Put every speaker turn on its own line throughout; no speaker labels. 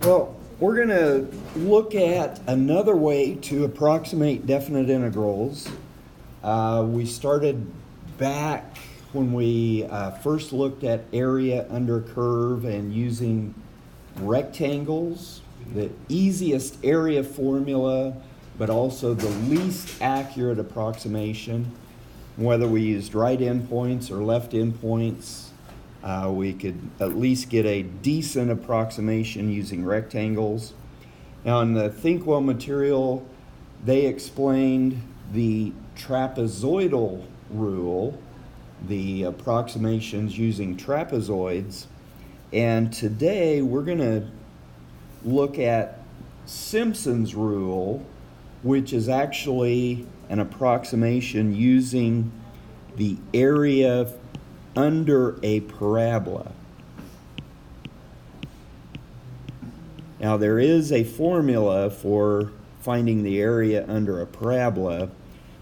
Well, we're going to look at another way to approximate definite integrals. We started back when we first looked at area under a curve and using rectangles, the easiest area formula, but also the least accurate approximation. Whether we used right endpoints or left endpoints, we could at least get a decent approximation using rectangles. Now in the Thinkwell material, they explained the trapezoidal rule, the approximations using trapezoids, and today we're going to look at Simpson's rule, which is actually an approximation using the area under a parabola. Now there is a formula for finding the area under a parabola.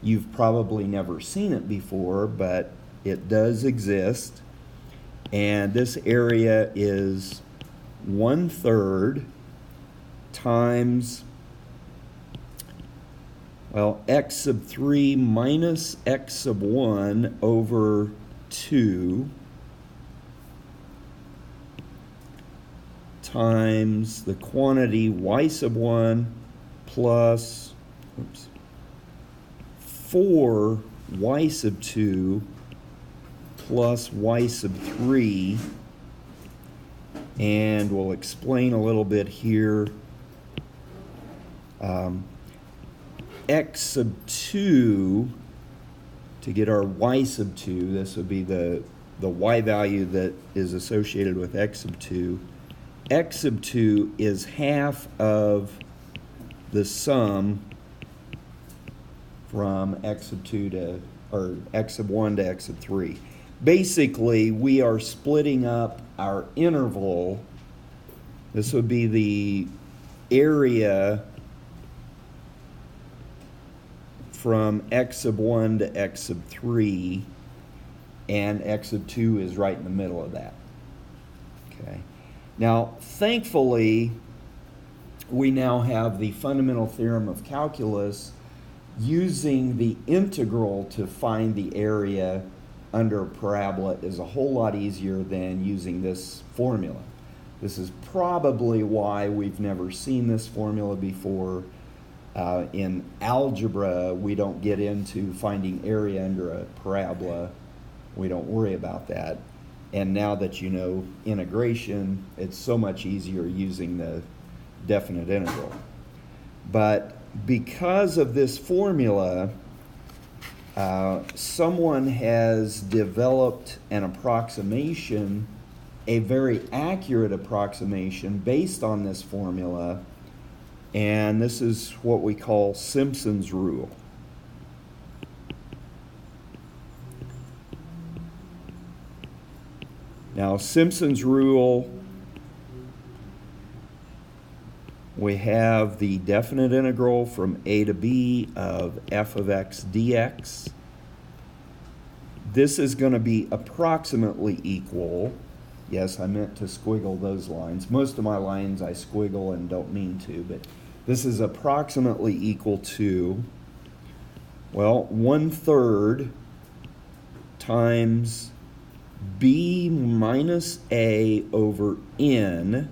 You've probably never seen it before, but it does exist. And this area is 1/3 times, well, x sub 3 minus x sub 1 over 2 times the quantity y sub 1 plus 4 y sub 2 plus y sub 3, and we'll explain a little bit here. X sub 2, to get our y sub 2, this would be the y value that is associated with x sub 2. X sub 2 is half of the sum from x sub 2 to, or x sub 1 to x sub 3. Basically, we are splitting up our interval. This would be the area from x sub 1 to x sub 3, and x sub 2 is right in the middle of that. Okay. Now, thankfully, we now have the fundamental theorem of calculus using the integral to find the area under a parabola is a whole lot easier than using this formula. This is probably why we've never seen this formula before. In algebra, we don't get into finding area under a parabola. We don't worry about that. And now that you know integration, it's so much easier using the definite integral. But because of this formula, someone has developed an approximation, a very accurate approximation based on this formula, and this is what we call Simpson's rule. Now, Simpson's rule, we have the definite integral from a to b of f of x dx. This is going to be approximately equal. Yes, I meant to squiggle those lines. Most of my lines I squiggle and don't mean to, but this is approximately equal to, well, 1/3 times b minus a over n,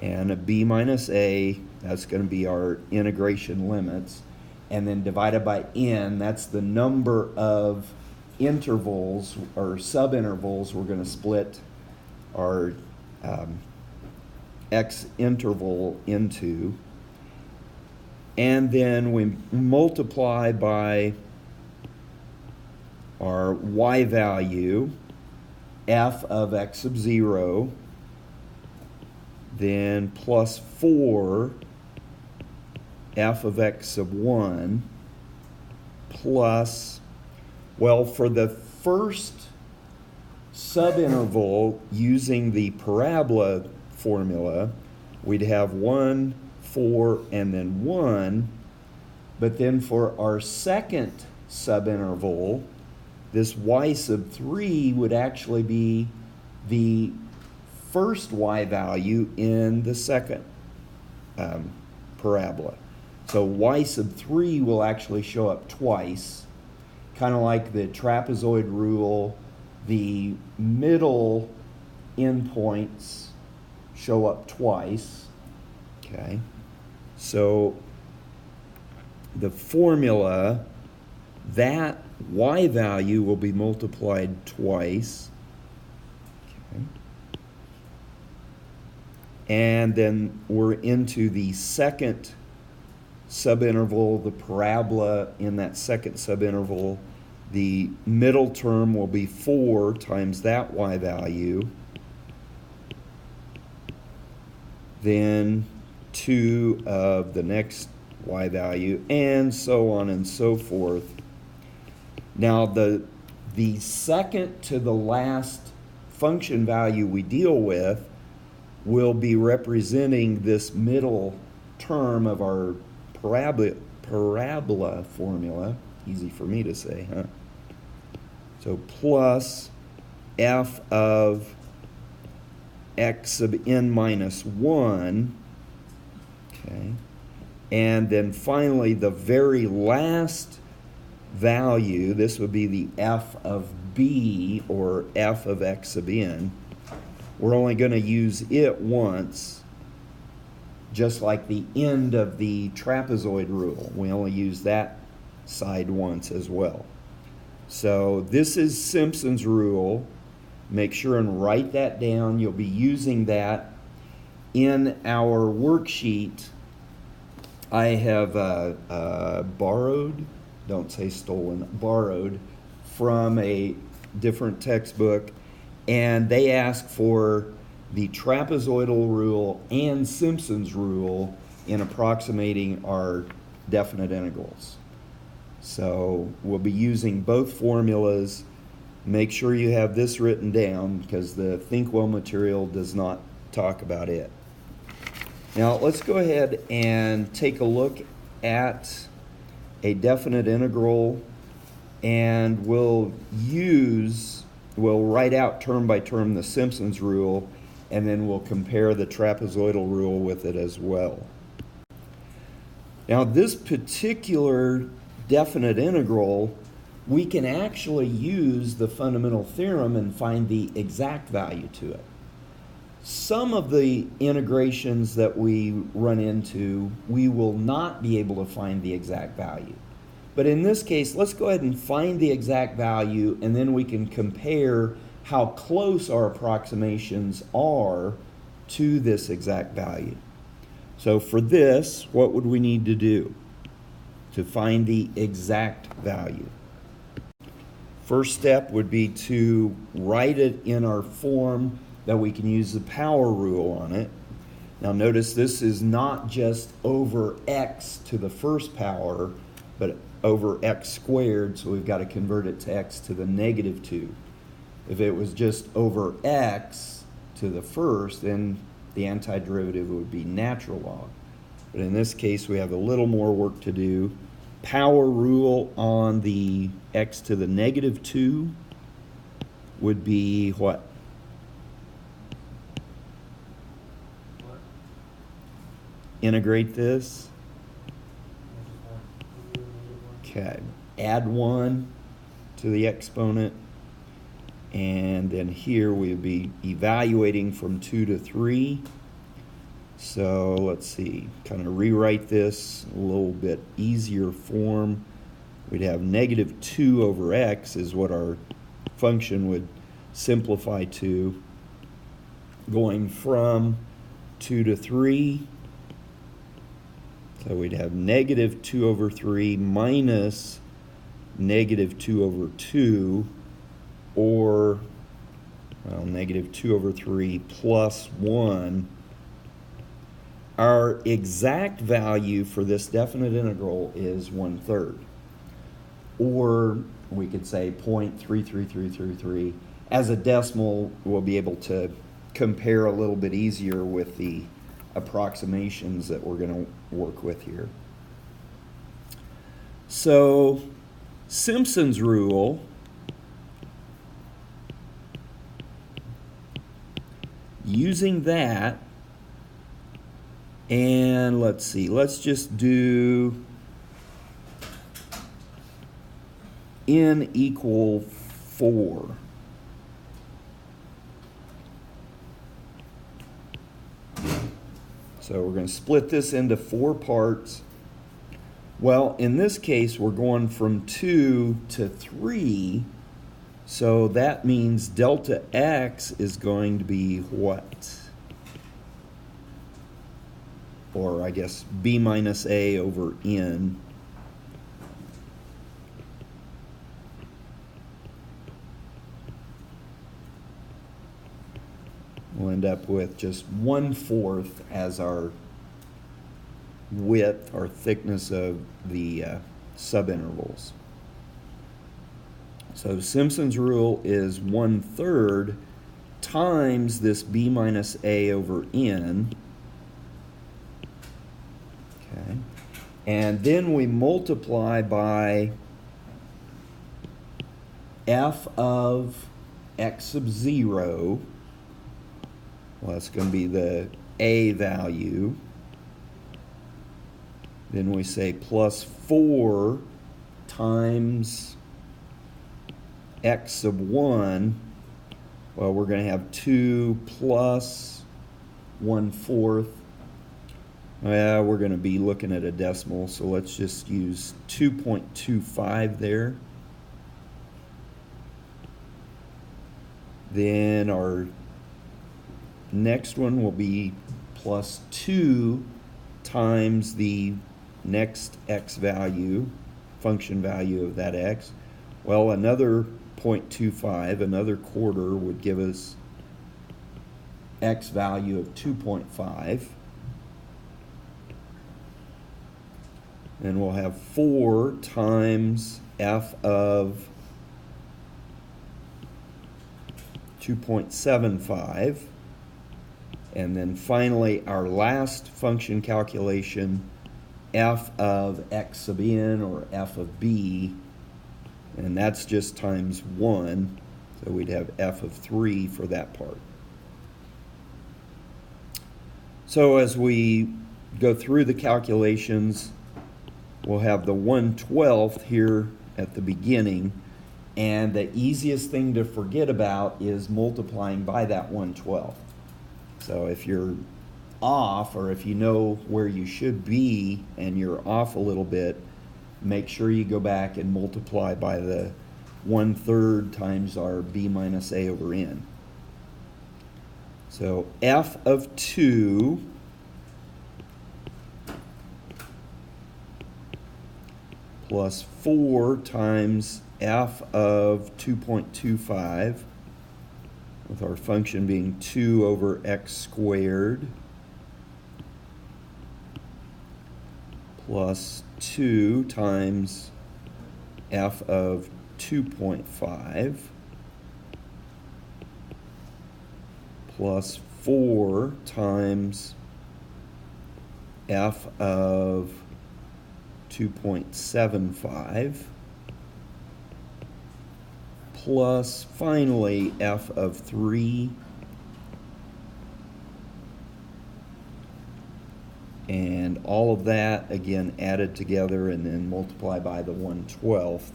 and a b minus a, that's going to be our integration limits, and then divided by n, that's the number of intervals or subintervals we're going to split our x interval into, and then we multiply by our y value, f of x sub 0, then plus 4 f of x sub 1 plus, well, for the first subinterval using the parabola formula, we'd have 1, 4, and then 1. But then for our second subinterval, this y sub 3 would actually be the first y value in the second parabola. So y sub 3 will actually show up twice, kind of like the trapezoid rule. The middle endpoints show up twice. Okay, so the formula, that y value will be multiplied twice. Okay. And then we're into the second subinterval, the parabola in that second subinterval. The middle term will be 4 times that y value. Then 2 of the next y value, and so on and so forth. Now the second to the last function value we deal with will be representing this middle term of our parabola formula. Easy for me to say, huh? So plus f of x sub n minus 1. Okay. And then finally, the very last value, this would be the f of b, or f of x sub n. We're only going to use it once, just like the end of the trapezoid rule. We only use that side once as well. So this is Simpson's rule. Make sure and write that down. You'll be using that in our worksheet. I have borrowed, don't say stolen, borrowed from a different textbook, and they ask for the trapezoidal rule and Simpson's rule in approximating our definite integrals. So we'll be using both formulas. Make sure you have this written down because the Think Well material does not talk about it. Now let's go ahead and take a look at a definite integral, and we'll write out term by term the Simpson's rule, and then we'll compare the trapezoidal rule with it as well. Now this particular definite integral, we can actually use the fundamental theorem and find the exact value to it. Some of the integrations that we run into, we will not be able to find the exact value. But in this case, let's go ahead and find the exact value, and then we can compare how close our approximations are to this exact value. So for this, what would we need to do to find the exact value? First step would be to write it in our form that we can use the power rule on it. Now notice this is not just over x to the first power, but over x squared, so we've got to convert it to x to the negative 2. If it was just over x to the first, then the antiderivative would be natural log. But in this case, we have a little more work to do. Power rule on the x to the negative 2 would be what? Integrate this. Okay, add 1 to the exponent, and then here we would be evaluating from 2 to 3. So let's see, kind of rewrite this a little bit easier form. We'd have negative 2 over x is what our function would simplify to, going from 2 to 3. So we'd have negative 2 over 3 minus negative 2 over 2, or well, negative 2 over 3 plus 1. Our exact value for this definite integral is 1/3. Or we could say 0.33333. As a decimal, we'll be able to compare a little bit easier with the approximations that we're going to work with here. So Simpson's rule using that, and let's see, let's just do n equal 4. So we're going to split this into 4 parts. Well, in this case, we're going from 2 to 3. So that means delta x is going to be what? Or I guess b minus a over n. We'll end up with just 1/4 as our width or thickness of the subintervals. So Simpson's rule is 1/3 times this b minus a over n. Okay. And then we multiply by f of x sub 0. Well, that's going to be the a value. Then we say plus 4 times x sub 1. Well, we're going to have 2 plus 1/4. Well, we're going to be looking at a decimal, so let's just use 2.25 there. Then our next one will be plus 2 times the next x value, function value of that x. Well, another 0.25, another quarter, would give us x value of 2.5. Then we'll have 4 times f of 2.75. And then finally, our last function calculation, f of x sub n, or f of b, and that's just times 1, so we'd have f of 3 for that part. So as we go through the calculations, we'll have the 1/12 here at the beginning, and the easiest thing to forget about is multiplying by that 1/12. So if you're off, or if you know where you should be and you're off a little bit, make sure you go back and multiply by the 1/3 times our b minus a over n. So f of 2 plus 4 times f of 2.25, with our function being 2 over x squared, plus 2 times f of 2.5, plus 4 times f of 2.75, plus finally f of 3, and all of that again added together and then multiply by the 1/12.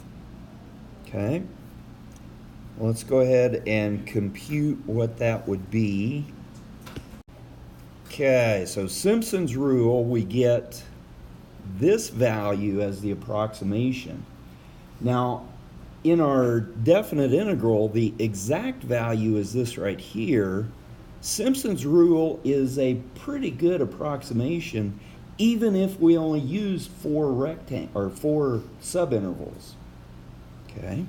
Okay, let's go ahead and compute what that would be. Okay, so Simpson's rule, we get this value as the approximation. Now, in our definite integral, the exact value is this right here. Simpson's rule is a pretty good approximation, even if we only use 4 subintervals. Okay,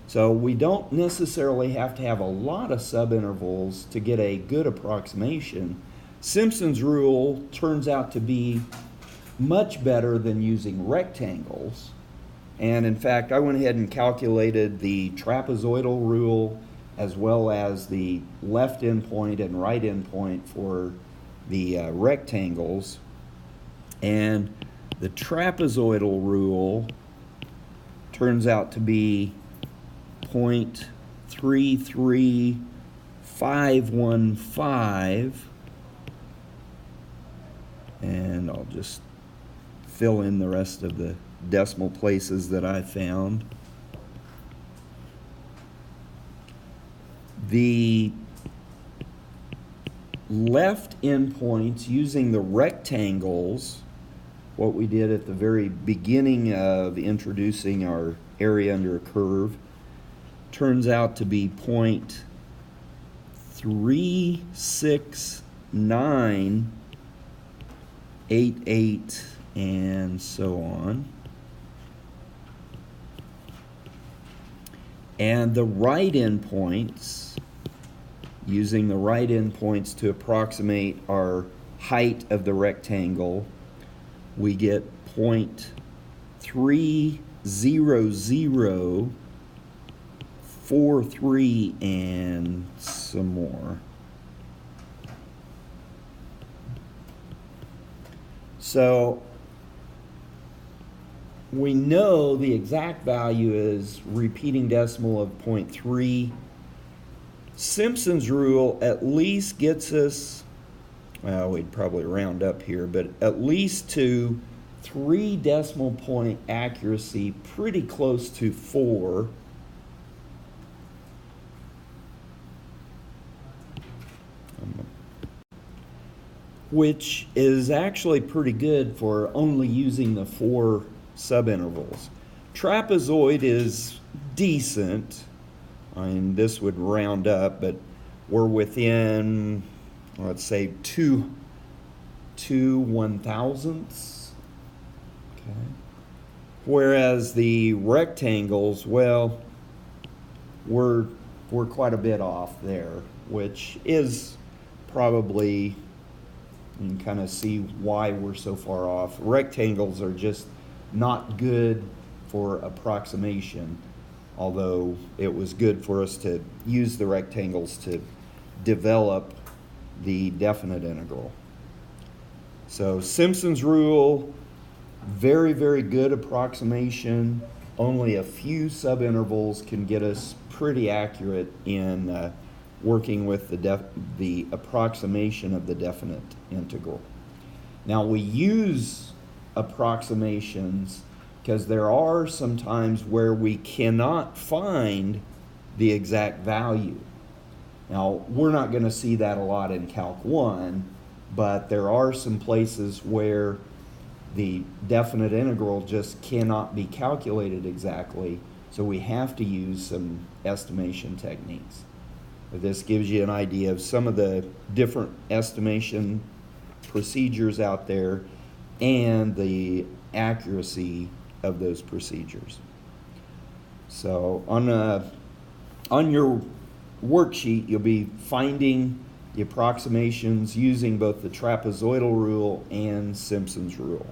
so we don't necessarily have to have a lot of subintervals to get a good approximation. Simpson's rule turns out to be much better than using rectangles. And in fact, I went ahead and calculated the trapezoidal rule as well as the left endpoint and right endpoint for the rectangles. And the trapezoidal rule turns out to be 0.33 0.515, and I'll just fill in the rest of the decimal places that I found. The left endpoints, using the rectangles, what we did at the very beginning of introducing our area under a curve, turns out to be 0.36988 and so on. And the right endpoints, using the right endpoints to approximate our height of the rectangle, we get 0.30043 and some more. So we know the exact value is repeating decimal of 0.3. Simpson's rule at least gets us, well, we'd probably round up here, but at least to 3 decimal point accuracy, pretty close to 4. Which is actually pretty good for only using the 4 subintervals. Trapezoid is decent. I mean, this would round up, but we're within, let's say, 2 1,000ths. Okay. Whereas the rectangles, well, we're quite a bit off there, which is probably, you can kind of see why we're so far off. Rectangles are just not good for approximation, although it was good for us to use the rectangles to develop the definite integral. So Simpson's rule, very, very good approximation. Only a few subintervals can get us pretty accurate in working with the approximation of the definite integral. Now we use approximations because there are some times where we cannot find the exact value. Now we're not going to see that a lot in Calc 1, but there are some places where the definite integral just cannot be calculated exactly, so we have to use some estimation techniques. This gives you an idea of some of the different estimation procedures out there and the accuracy of those procedures. So on your worksheet, you'll be finding the approximations using both the trapezoidal rule and Simpson's rule.